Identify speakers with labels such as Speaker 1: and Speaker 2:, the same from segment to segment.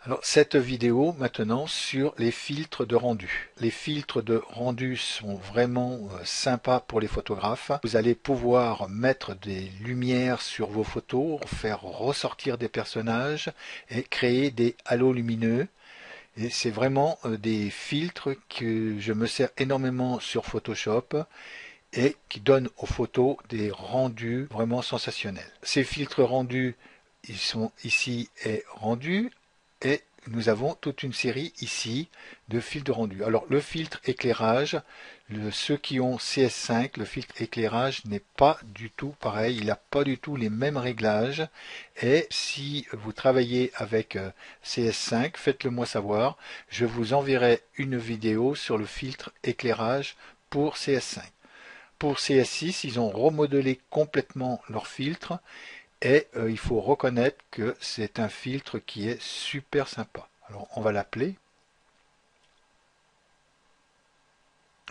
Speaker 1: Alors, cette vidéo maintenant sur les filtres de rendu. Les filtres de rendu sont vraiment sympas pour les photographes. Vous allez pouvoir mettre des lumières sur vos photos, faire ressortir des personnages et créer des halos lumineux. Et c'est vraiment des filtres que je me sers énormément sur Photoshop et qui donnent aux photos des rendus vraiment sensationnels. Ces filtres rendus, ils sont ici et rendus. Et nous avons toute une série ici de filtres de rendu. Alors le filtre éclairage, ceux qui ont CS5, le filtre éclairage n'est pas du tout pareil, il n'a pas du tout les mêmes réglages. Et si vous travaillez avec CS5, faites-le moi savoir. Je vous enverrai une vidéo sur le filtre éclairage pour CS5. Pour CS6, ils ont remodelé complètement leur filtre. Et il faut reconnaître que c'est un filtre qui est super sympa. Alors on va l'appeler.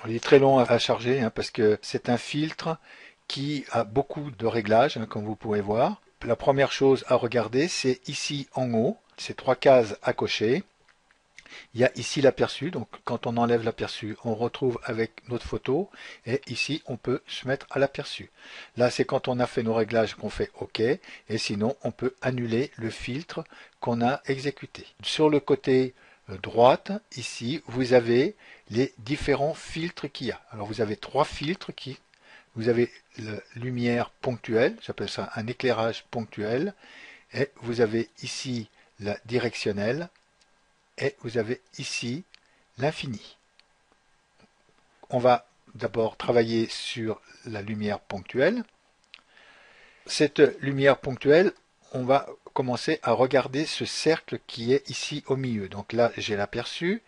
Speaker 1: Il est très long à charger hein, parce que c'est un filtre qui a beaucoup de réglages, hein, comme vous pouvez voir. La première chose à regarder, c'est ici en haut, ces trois cases à cocher. Il y a ici l'aperçu, donc quand on enlève l'aperçu, on retrouve avec notre photo, et ici on peut se mettre à l'aperçu. Là c'est quand on a fait nos réglages qu'on fait OK, et sinon on peut annuler le filtre qu'on a exécuté. Sur le côté droite, ici, vous avez les différents filtres qu'il y a. Alors vous avez trois filtres vous avez la lumière ponctuelle, j'appelle ça un éclairage ponctuel, et vous avez ici la directionnelle, et vous avez ici l'infini. On va d'abord travailler sur la lumière ponctuelle. Cette lumière ponctuelle, on va commencer à regarder ce cercle qui est ici au milieu. Donc là, j'ai l'aperçu.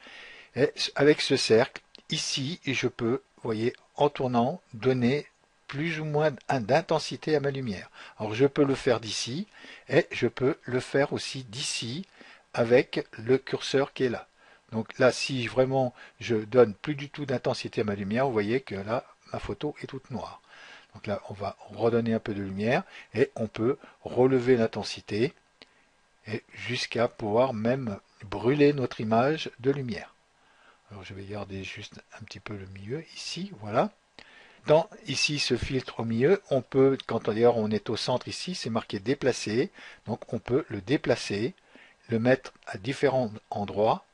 Speaker 1: Et avec ce cercle, ici, je peux, vous voyez, en tournant, donner plus ou moins d'intensité à ma lumière. Alors je peux le faire d'ici, et je peux le faire aussi d'ici, avec le curseur qui est là. Donc là, si vraiment je donne plus du tout d'intensité à ma lumière, vous voyez que là, ma photo est toute noire. Donc là, on va redonner un peu de lumière et on peut relever l'intensité et jusqu'à pouvoir même brûler notre image de lumière. Alors je vais garder juste un petit peu le milieu ici, voilà. Dans ici ce filtre au milieu, on peut, quand d'ailleurs on est au centre ici, c'est marqué déplacer, donc on peut le déplacer, le mettre à différents endroits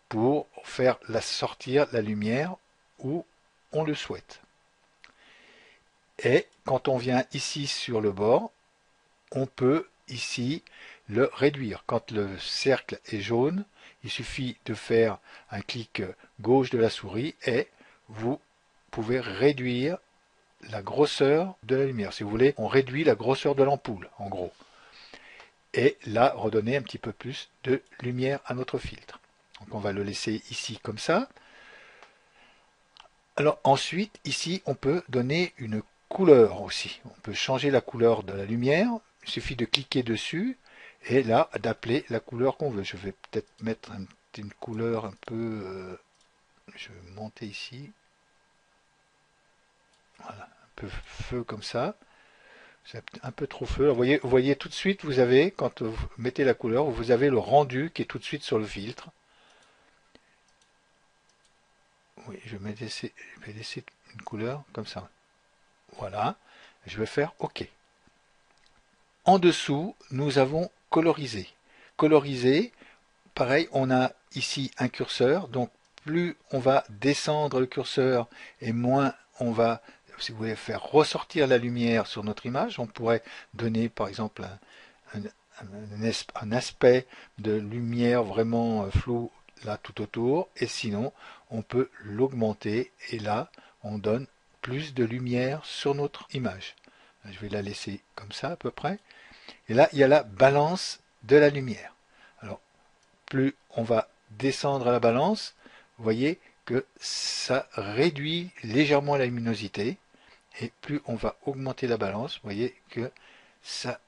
Speaker 1: pour faire sortir la lumière où on le souhaite. Et quand on vient ici sur le bord, on peut ici le réduire. Quand le cercle est jaune, il suffit de faire un clic gauche de la souris et vous pouvez réduire la grosseur de la lumière. Si vous voulez, on réduit la grosseur de l'ampoule, en gros. Et là, redonner un petit peu plus de lumière à notre filtre. Donc on va le laisser ici comme ça. Alors ensuite, ici, on peut donner une couleur aussi. On peut changer la couleur de la lumière. Il suffit de cliquer dessus et là, d'appeler la couleur qu'on veut. Je vais peut-être mettre une couleur un peu... je vais monter ici. Voilà, un peu feu comme ça. C'est un peu trop feu. Vous voyez tout de suite, vous avez, quand vous mettez la couleur, vous avez le rendu qui est tout de suite sur le filtre. Oui, je vais laisser une couleur comme ça. Voilà. Je vais faire OK. En dessous, nous avons colorisé. Colorisé, pareil, on a ici un curseur. Donc, plus on va descendre le curseur et moins on va, si vous voulez, faire ressortir la lumière sur notre image, on pourrait donner par exemple un aspect de lumière vraiment flou là tout autour. Et sinon, on peut l'augmenter et là, on donne plus de lumière sur notre image. Je vais la laisser comme ça à peu près. Et là, il y a la balance de la lumière. Alors, plus on va descendre à la balance, vous voyez que ça réduit légèrement la luminosité. Et plus on va augmenter la balance, vous voyez que ça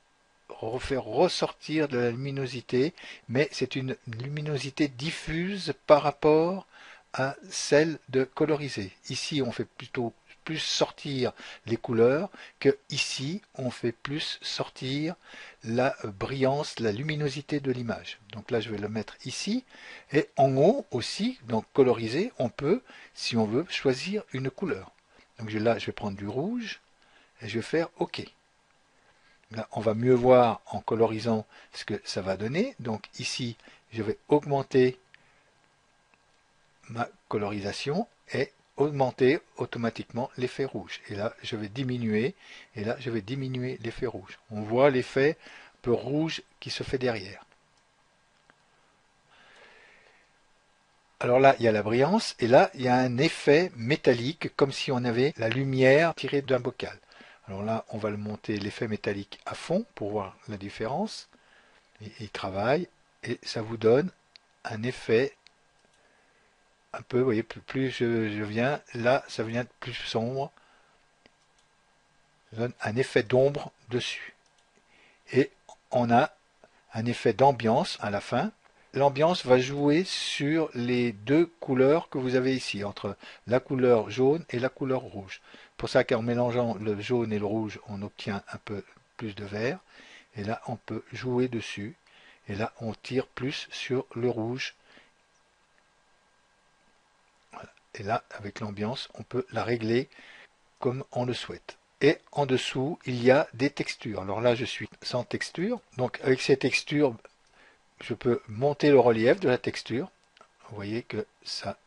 Speaker 1: fait ressortir de la luminosité, mais c'est une luminosité diffuse par rapport à celle de colorisée. Ici, on fait plutôt plus sortir les couleurs que ici on fait plus sortir la brillance, la luminosité de l'image. Donc là je vais le mettre ici, et en haut aussi, donc coloriser, on peut, si on veut, choisir une couleur. Donc là je vais prendre du rouge et je vais faire OK. Là, on va mieux voir en colorisant ce que ça va donner. Donc ici, je vais augmenter ma colorisation et augmenter automatiquement l'effet rouge. Et là, je vais diminuer, et là, je vais diminuer l'effet rouge. On voit l'effet un peu rouge qui se fait derrière. Alors là, il y a la brillance, et là, il y a un effet métallique, comme si on avait la lumière tirée d'un bocal. Alors là, on va le monter l'effet métallique à fond pour voir la différence. Et il travaille, et ça vous donne un effet un peu, vous voyez, plus je viens, là, ça devient plus sombre. Ça donne un effet d'ombre dessus. Et on a un effet d'ambiance à la fin. L'ambiance va jouer sur les deux couleurs que vous avez ici, entre la couleur jaune et la couleur rouge. Pour ça qu'en mélangeant le jaune et le rouge, on obtient un peu plus de vert. Et là, on peut jouer dessus. Et là, on tire plus sur le rouge. Voilà. Et là, avec l'ambiance, on peut la régler comme on le souhaite. Et en dessous, il y a des textures. Alors là, je suis sans texture. Donc avec ces textures, je peux monter le relief de la texture. Vous voyez que ça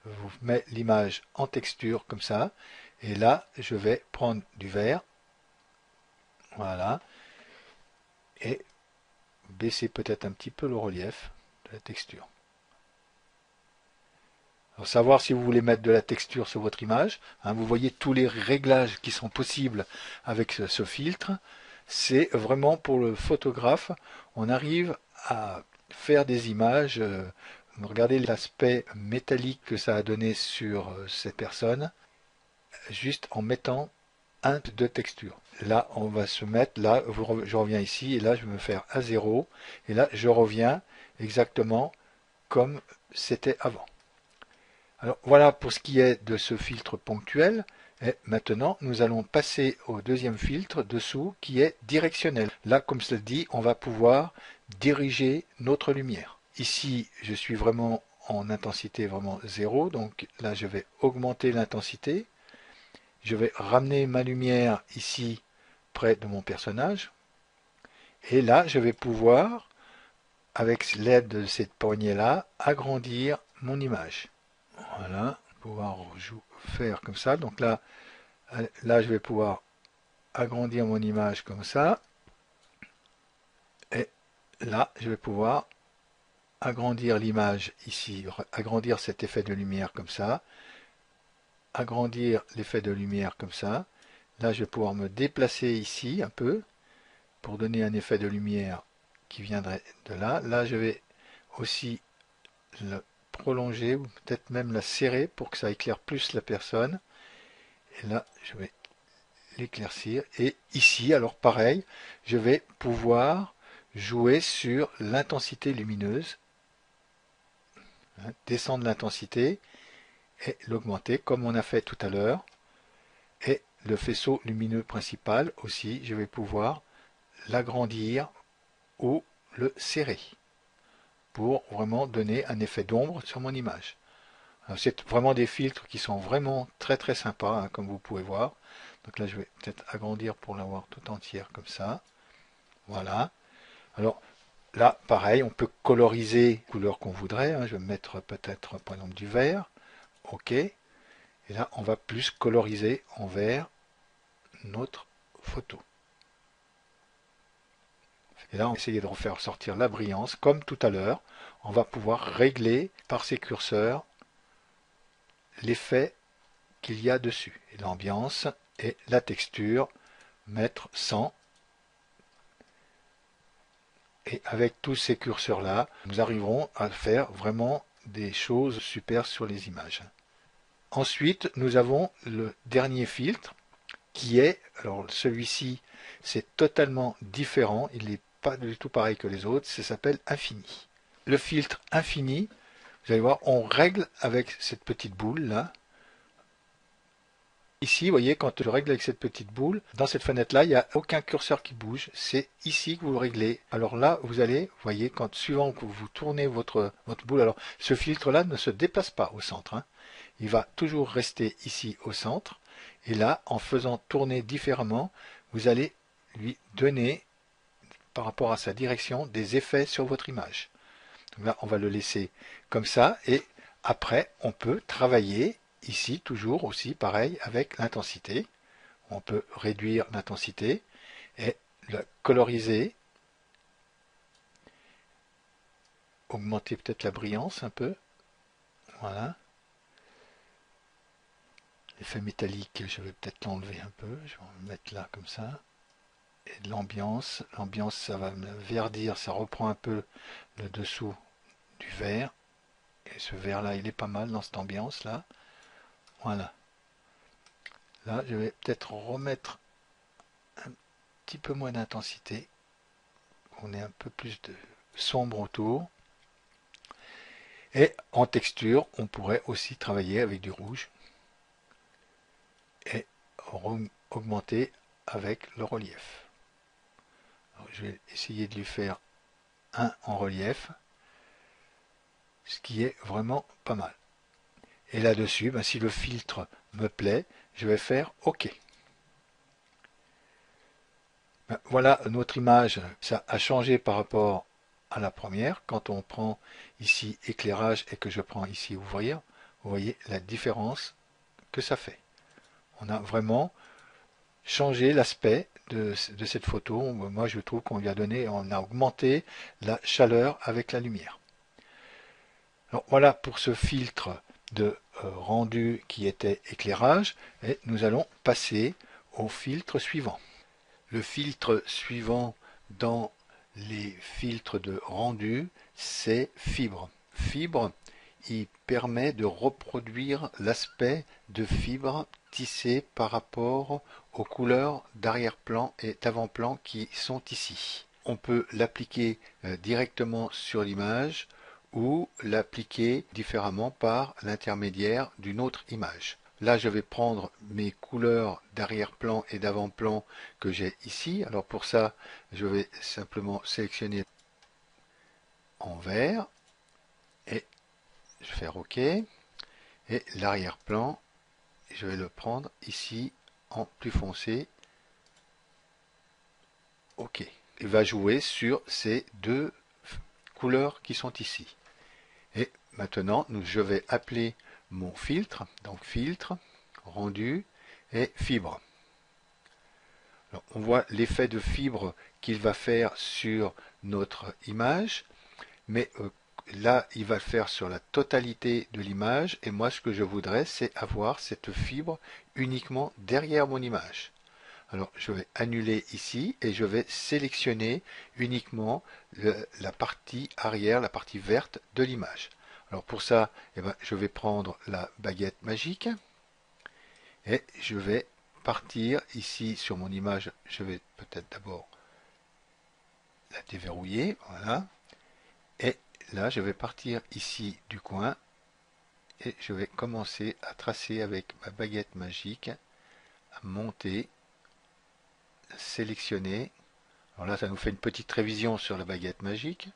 Speaker 1: vous met l'image en texture comme ça. Et là, je vais prendre du vert. Voilà. Et baisser peut-être un petit peu le relief de la texture. Alors, savoir si vous voulez mettre de la texture sur votre image, hein, vous voyez tous les réglages qui sont possibles avec ce filtre. C'est vraiment pour le photographe, on arrive à faire des images. Regardez l'aspect métallique que ça a donné sur cette personne, juste en mettant un de texture. Là, on va se mettre, là, je reviens ici, et là, je vais me faire à 0, et là, je reviens exactement comme c'était avant. Alors voilà pour ce qui est de ce filtre ponctuel. Et maintenant, nous allons passer au deuxième filtre dessous qui est directionnel. Là, comme cela dit, on va pouvoir diriger notre lumière. Ici, je suis vraiment en intensité vraiment 0. Donc là, je vais augmenter l'intensité. Je vais ramener ma lumière ici près de mon personnage. Et là, je vais pouvoir, avec l'aide de cette poignée-là, agrandir mon image. Voilà, pouvoir faire comme ça. Donc là, je vais pouvoir agrandir mon image comme ça. Et là, je vais pouvoir agrandir l'image ici, agrandir cet effet de lumière comme ça. Agrandir l'effet de lumière comme ça. Là, je vais pouvoir me déplacer ici un peu pour donner un effet de lumière qui viendrait de là. Là, je vais aussi le prolonger ou peut-être même la serrer pour que ça éclaire plus la personne. Et là, je vais l'éclaircir. Et ici, alors pareil, je vais pouvoir jouer sur l'intensité lumineuse. Hein, descendre l'intensité et l'augmenter comme on a fait tout à l'heure. Et le faisceau lumineux principal aussi, je vais pouvoir l'agrandir ou le serrer pour vraiment donner un effet d'ombre sur mon image. C'est vraiment des filtres qui sont vraiment très très sympas, hein, comme vous pouvez voir. Donc là, je vais peut-être agrandir pour l'avoir tout entière comme ça. Voilà. Alors là, pareil, on peut coloriser les couleurs qu'on voudrait. Hein. Je vais mettre peut-être, par exemple, du vert. OK. Et là, on va plus coloriser en vert notre photo. Et là, on va essayer de refaire sortir la brillance. Comme tout à l'heure, on va pouvoir régler par ces curseurs l'effet qu'il y a dessus. Et l'ambiance et la texture, mettre 100. Et avec tous ces curseurs-là, nous arriverons à faire vraiment des choses super sur les images. Ensuite, nous avons le dernier filtre qui est, alors celui-ci, c'est totalement différent, il n'est pas du tout pareil que les autres, ça s'appelle Infini. Le filtre Infini, vous allez voir, on règle avec cette petite boule là, Ici, vous voyez, quand je règle avec cette petite boule, dans cette fenêtre-là, il n'y a aucun curseur qui bouge. C'est ici que vous le réglez. Alors là, vous allez, vous voyez, quand suivant que vous tournez votre boule, alors ce filtre-là ne se déplace pas au centre, hein. Il va toujours rester ici au centre. Et là, en faisant tourner différemment, vous allez lui donner, par rapport à sa direction, des effets sur votre image. Donc là, on va le laisser comme ça. Et après, on peut travailler ici, toujours aussi, pareil, avec l'intensité. On peut réduire l'intensité et la coloriser, augmenter peut-être la brillance un peu. Voilà. L'effet métallique, je vais peut-être l'enlever un peu. Je vais en mettre là comme ça. Et de l'ambiance. L'ambiance, ça va me verdir, ça reprend un peu le dessous du vert. Et ce vert là, il est pas mal dans cette ambiance là. Voilà. Là, je vais peut-être remettre un petit peu moins d'intensité. On ait un peu plus de sombre autour. Et en texture, on pourrait aussi travailler avec du rouge et augmenter avec le relief. Alors, je vais essayer de lui faire un en relief, ce qui est vraiment pas mal. Et là-dessus, ben, si le filtre me plaît, je vais faire OK. Ben, voilà notre image, ça a changé par rapport à la première. Quand on prend ici éclairage et que je prends ici ouvrir, vous voyez la différence que ça fait. On a vraiment changé l'aspect de cette photo. Moi, je trouve qu'on lui a donné, on a augmenté la chaleur avec la lumière. Alors, voilà pour ce filtre de rendu qui était éclairage. Et nous allons passer au filtre suivant. Le filtre suivant dans les filtres de rendu, c'est fibre. Fibre, il permet de reproduire l'aspect de fibre tissée par rapport aux couleurs d'arrière-plan et d'avant-plan qui sont ici. On peut l'appliquer directement sur l'image ou l'appliquer différemment par l'intermédiaire d'une autre image. Là, je vais prendre mes couleurs d'arrière-plan et d'avant-plan que j'ai ici. Alors pour ça, je vais simplement sélectionner en vert et je vais faire OK. Et l'arrière-plan, je vais le prendre ici en plus foncé. OK. Il va jouer sur ces deux couleurs qui sont ici. Et maintenant, je vais appeler mon filtre, donc filtre, rendu et fibre. Alors, on voit l'effet de fibre qu'il va faire sur notre image, mais là, il va le faire sur la totalité de l'image, et moi, ce que je voudrais, c'est avoir cette fibre uniquement derrière mon image. Alors, je vais annuler ici, et je vais sélectionner uniquement la partie arrière, la partie verte de l'image. Alors pour ça, eh ben, je vais prendre la baguette magique, et je vais partir ici sur mon image. Je vais peut-être d'abord la déverrouiller, voilà. Et là, je vais partir ici du coin et je vais commencer à tracer avec ma baguette magique, à monter, à sélectionner. Alors là, ça nous fait une petite révision sur la baguette magique.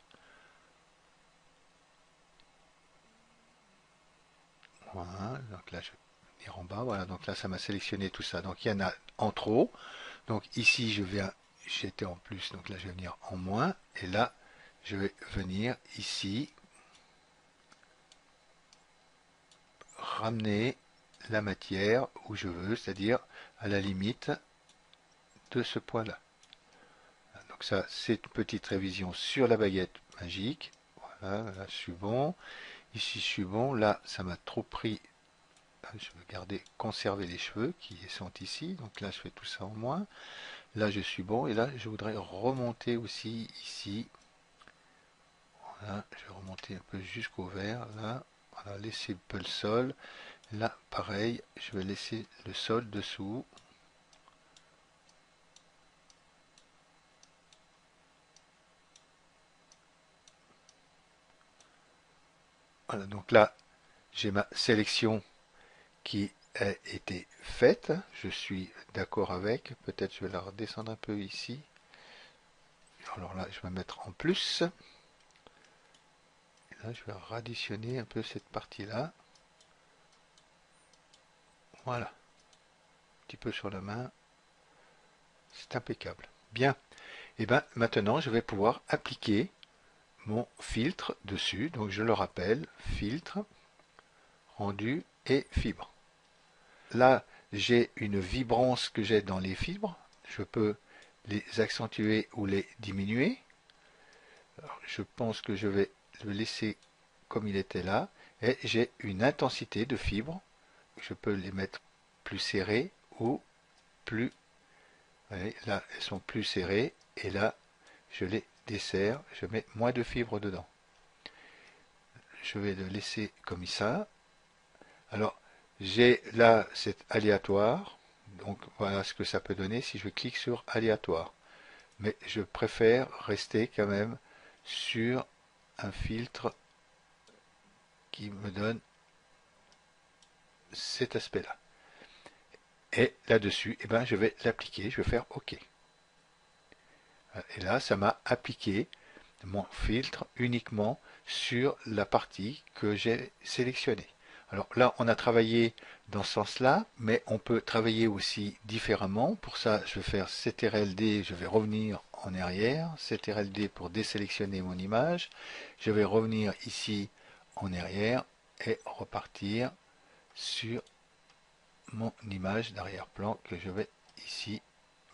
Speaker 1: Voilà, donc là, je vais venir en bas. Voilà, donc là, ça m'a sélectionné tout ça. Donc il y en a en trop. Donc ici, j'étais en plus, donc là, je vais venir en moins. Et là, je vais venir ici ramener la matière où je veux, c'est-à-dire à la limite de ce point-là. Donc ça, c'est une petite révision sur la baguette magique. Voilà, là je suis bon. Ici je suis bon. Là, ça m'a trop pris. Je veux garder, conserver les cheveux qui sont ici. Donc là, je fais tout ça en moins. Là, je suis bon. Et là, je voudrais remonter aussi ici. Voilà, je vais remonter un peu jusqu'au vert. Là, voilà, laisser un peu le sol. Là, pareil, je vais laisser le sol dessous. Voilà, donc là, j'ai ma sélection qui ait été faite. Je suis d'accord avec. Peut-être je vais la redescendre un peu ici. Alors là, je vais mettre en plus. Et là, je vais radditionner un peu cette partie-là. Voilà. Un petit peu sur la main. C'est impeccable. Bien. Et bien maintenant, je vais pouvoir appliquer mon filtre dessus. Donc je le rappelle, filtre, rendu et fibre. Là, j'ai une vibrance que j'ai dans les fibres. Je peux les accentuer ou les diminuer. Alors, je pense que je vais le laisser comme il était là. Et j'ai une intensité de fibres. Je peux les mettre plus serrées ou plus... Voyez, là, elles sont plus serrées. Et là, je les desserre. Je mets moins de fibres dedans. Je vais le laisser comme ça. Alors, j'ai là, c'est aléatoire. Donc, voilà ce que ça peut donner si je clique sur aléatoire. Mais je préfère rester quand même sur un filtre qui me donne cet aspect-là. Et là-dessus, eh ben, je vais l'appliquer, je vais faire OK. Et là, ça m'a appliqué mon filtre uniquement sur la partie que j'ai sélectionnée. Alors là, on a travaillé dans ce sens-là, mais on peut travailler aussi différemment. Pour ça, je vais faire CTRL-D, je vais revenir en arrière, CTRL-D pour désélectionner mon image. Je vais revenir ici en arrière et repartir sur mon image d'arrière-plan que je vais ici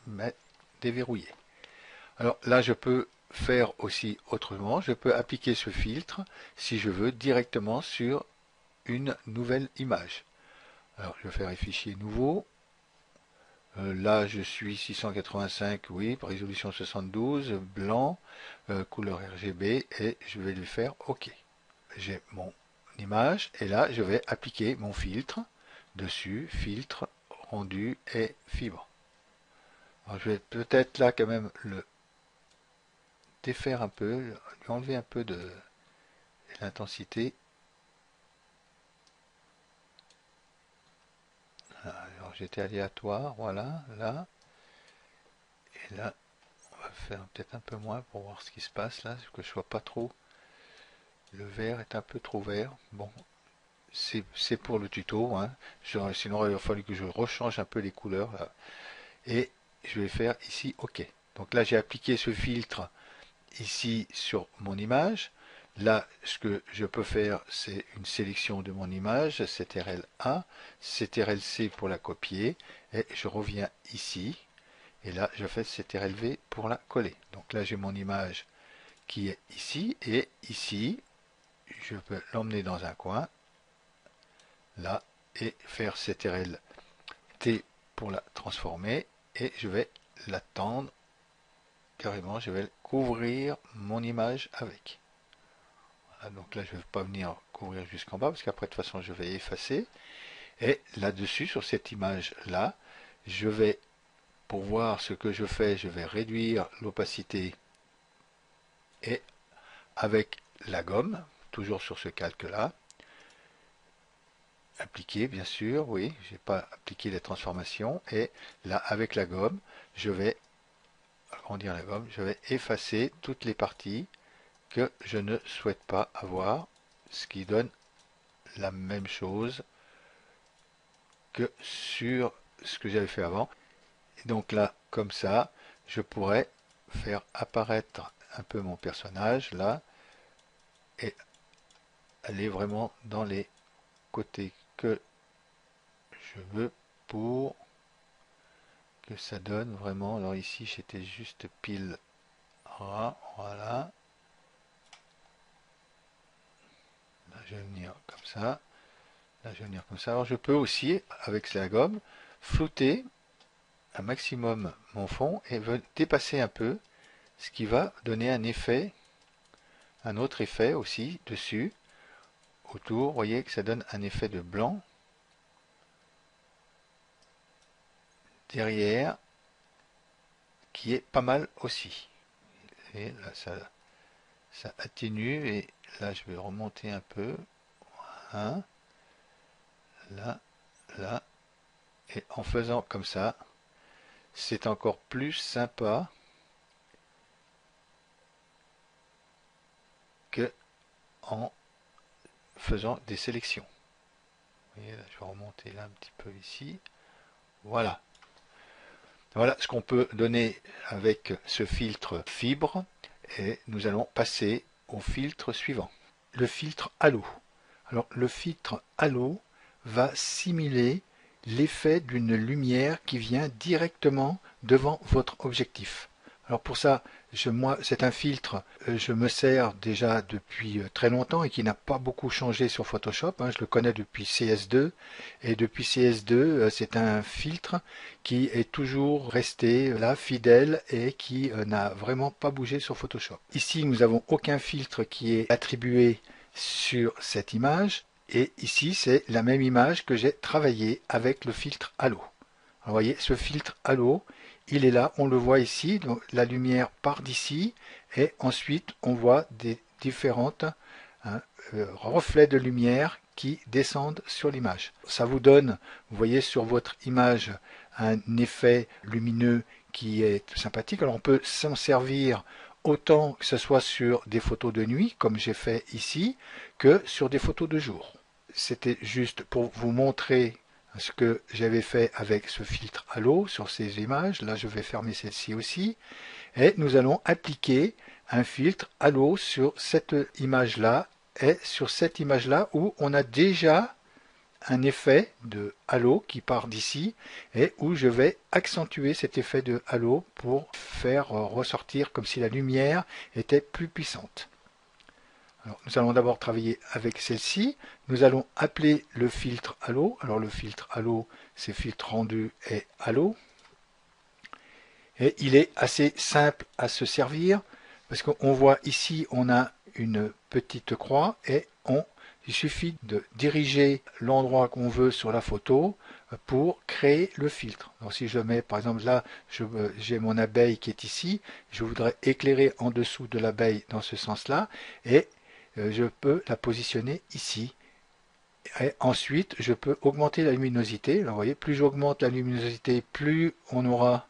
Speaker 1: mettre déverrouiller. Alors là, je peux faire aussi autrement. Je peux appliquer ce filtre, si je veux, directement sur une nouvelle image. Alors, je vais faire un fichier nouveau. Là, je suis 685, oui, résolution 72, blanc, couleur RGB, et je vais lui faire OK. J'ai mon image, et là, je vais appliquer mon filtre dessus, filtre, rendu et fibre. Alors, je vais peut-être là quand même le défaire un peu, lui enlever un peu de l'intensité. Alors j'étais aléatoire, voilà, là. Et là, on va faire peut-être un peu moins pour voir ce qui se passe là, que je sois pas trop. Le vert est un peu trop vert. Bon, c'est pour le tuto, hein. Sinon il va falloir que je rechange un peu les couleurs là. Et je vais faire ici OK. Donc là j'ai appliqué ce filtre ici sur mon image. Là, ce que je peux faire, c'est une sélection de mon image, CTRL A, CTRL C pour la copier, et je reviens ici, et là, je fais CTRL V pour la coller. Donc là, j'ai mon image qui est ici, et ici, je peux l'emmener dans un coin, là, et faire CTRL T pour la transformer, et je vais l'attendre carrément, je vais couvrir mon image avec. Donc là, je ne vais pas venir couvrir jusqu'en bas, parce qu'après, de toute façon, je vais effacer. Et là-dessus, sur cette image-là, je vais, pour voir ce que je fais, je vais réduire l'opacité et avec la gomme, toujours sur ce calque-là, appliquer, bien sûr, oui, j'ai pas appliqué les transformations. Et là, avec la gomme, je vais agrandir la gomme, je vais effacer toutes les parties que je ne souhaite pas avoir, ce qui donne la même chose que sur ce que j'avais fait avant. Et donc là, comme ça, je pourrais faire apparaître un peu mon personnage là et aller vraiment dans les côtés que je veux pour que ça donne vraiment. Alors ici, j'étais juste pile ras, voilà. Là, je vais venir comme ça. Là, je vais venir comme ça. Alors, je peux aussi, avec la gomme, flouter un maximum mon fond et dépasser un peu, ce qui va donner un effet, un autre effet aussi dessus, autour. Vous voyez que ça donne un effet de blanc derrière, qui est pas mal aussi. Et là, ça atténue, et là, je vais remonter un peu. Hein, là, là. Et en faisant comme ça, c'est encore plus sympa que en faisant des sélections. Vous voyez, là, je vais remonter là un petit peu ici. Voilà. Voilà ce qu'on peut donner avec ce filtre fibre. Et nous allons passer au filtre suivant. Le filtre halo. Alors le filtre halo va simuler l'effet d'une lumière qui vient directement devant votre objectif. Alors pour ça, moi, c'est un filtre, je me sers déjà depuis très longtemps et qui n'a pas beaucoup changé sur Photoshop. Je le connais depuis CS2 et depuis CS2, c'est un filtre qui est toujours resté là, fidèle et qui n'a vraiment pas bougé sur Photoshop. Ici, nous n'avons aucun filtre qui est attribué sur cette image. Et ici, c'est la même image que j'ai travaillé avec le filtre halo. Vous voyez, ce filtre halo, il est là, on le voit ici, donc la lumière part d'ici, et ensuite on voit des différentes reflets de lumière qui descendent sur l'image. Ça vous donne, vous voyez sur votre image, un effet lumineux qui est sympathique. Alors on peut s'en servir autant que ce soit sur des photos de nuit, comme j'ai fait ici, que sur des photos de jour. C'était juste pour vous montrer ce que j'avais fait avec ce filtre halo sur ces images. Là, je vais fermer celle-ci aussi. Et nous allons appliquer un filtre halo sur cette image-là et sur cette image-là où on a déjà un effet de halo qui part d'ici et où je vais accentuer cet effet de halo pour faire ressortir comme si la lumière était plus puissante. Alors, nous allons d'abord travailler avec celle-ci. Nous allons appeler le filtre halo. Alors le filtre halo, c'est filtre rendu et halo. Et il est assez simple à se servir parce qu'on voit ici, on a une petite croix et il suffit de diriger l'endroit qu'on veut sur la photo pour créer le filtre. Donc si je mets par exemple là, j'ai mon abeille qui est ici, je voudrais éclairer en dessous de l'abeille dans ce sens-là et je peux la positionner ici. Et ensuite, je peux augmenter la luminosité. Alors, vous voyez, plus j'augmente la luminosité, plus on aura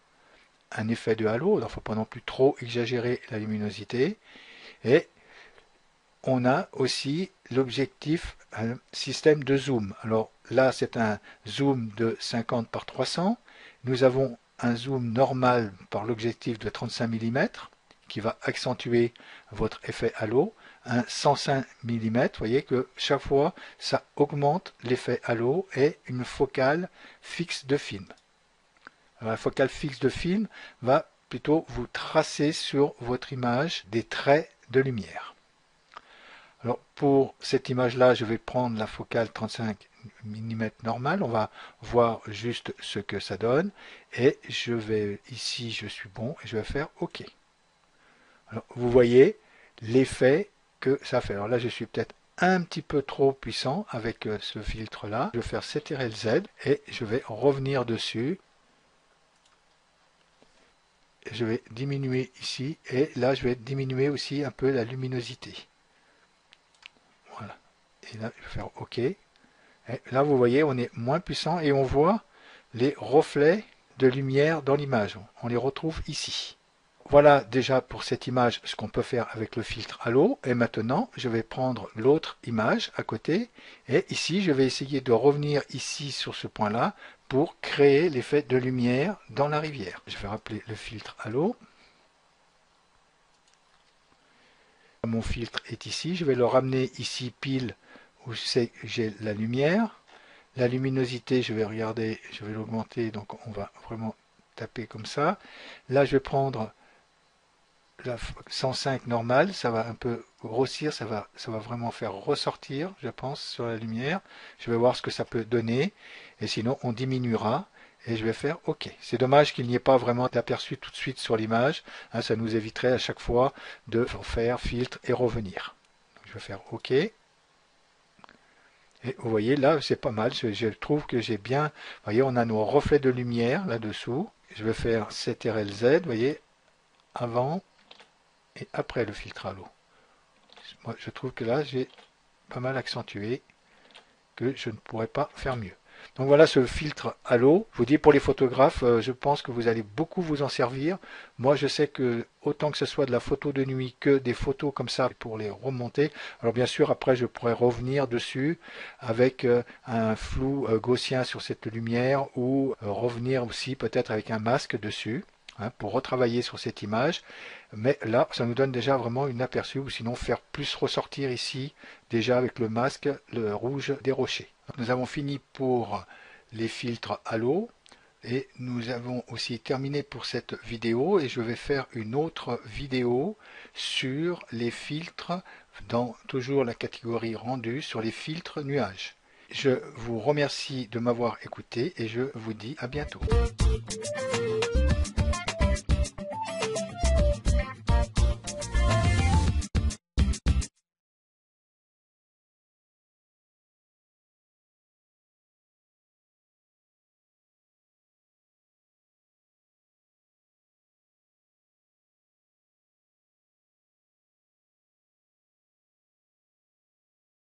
Speaker 1: un effet de halo. Il ne faut pas non plus trop exagérer la luminosité. Et on a aussi l'objectif, un système de zoom. Alors là, c'est un zoom de 50 par 300. Nous avons un zoom normal par l'objectif de 35 mm qui va accentuer votre effet halo. Un 105 mm, vous voyez que chaque fois, ça augmente l'effet halo et une focale fixe de film. Alors, la focale fixe de film va plutôt vous tracer sur votre image des traits de lumière. Alors pour cette image-là, je vais prendre la focale 35 mm normale. On va voir juste ce que ça donne. Et je vais, ici, je suis bon et je vais faire OK. Alors vous voyez l'effet que ça fait. Alors là, je suis peut-être un petit peu trop puissant avec ce filtre-là. Je vais faire CTRL-Z et je vais revenir dessus. Je vais diminuer ici et là, je vais diminuer aussi un peu la luminosité. Voilà. Et là, je vais faire OK. Et là, vous voyez, on est moins puissant et on voit les reflets de lumière dans l'image. On les retrouve ici. Voilà déjà pour cette image ce qu'on peut faire avec le filtre halo. Et maintenant, je vais prendre l'autre image à côté. Et ici, je vais essayer de revenir ici sur ce point-là pour créer l'effet de lumière dans la rivière. Je vais rappeler le filtre halo. Mon filtre est ici. Je vais le ramener ici pile où j'ai la lumière. La luminosité, je vais regarder, je vais l'augmenter. Donc on va vraiment taper comme ça. Là, je vais prendre la 105 normale, ça va un peu grossir, ça va vraiment faire ressortir, je pense, sur la lumière. Je vais voir ce que ça peut donner, et sinon on diminuera, et je vais faire OK. C'est dommage qu'il n'y ait pas vraiment d'aperçu tout de suite sur l'image, ça nous éviterait à chaque fois de faire filtre et revenir. Donc, je vais faire OK. Et vous voyez, là, c'est pas mal, je trouve que j'ai bien, vous voyez, on a nos reflets de lumière là-dessous. Je vais faire CTRL-Z, vous voyez, avant, et après le filtre halo. Moi, je trouve que là, j'ai pas mal accentué, que je ne pourrais pas faire mieux. Donc voilà ce filtre à l'eau. Je vous dis pour les photographes, je pense que vous allez beaucoup vous en servir. Moi je sais que autant que ce soit de la photo de nuit que des photos comme ça pour les remonter. Alors bien sûr après je pourrais revenir dessus avec un flou gaussien sur cette lumière ou revenir aussi peut-être avec un masque dessus. Pour retravailler sur cette image, mais là ça nous donne déjà vraiment une aperçu, ou sinon faire plus ressortir ici déjà avec le masque le rouge des rochers. Nous avons fini pour les filtres à l'eau et nous avons aussi terminé pour cette vidéo, et je vais faire une autre vidéo sur les filtres dans toujours la catégorie rendu, sur les filtres nuages. Je vous remercie de m'avoir écouté et je vous dis à bientôt.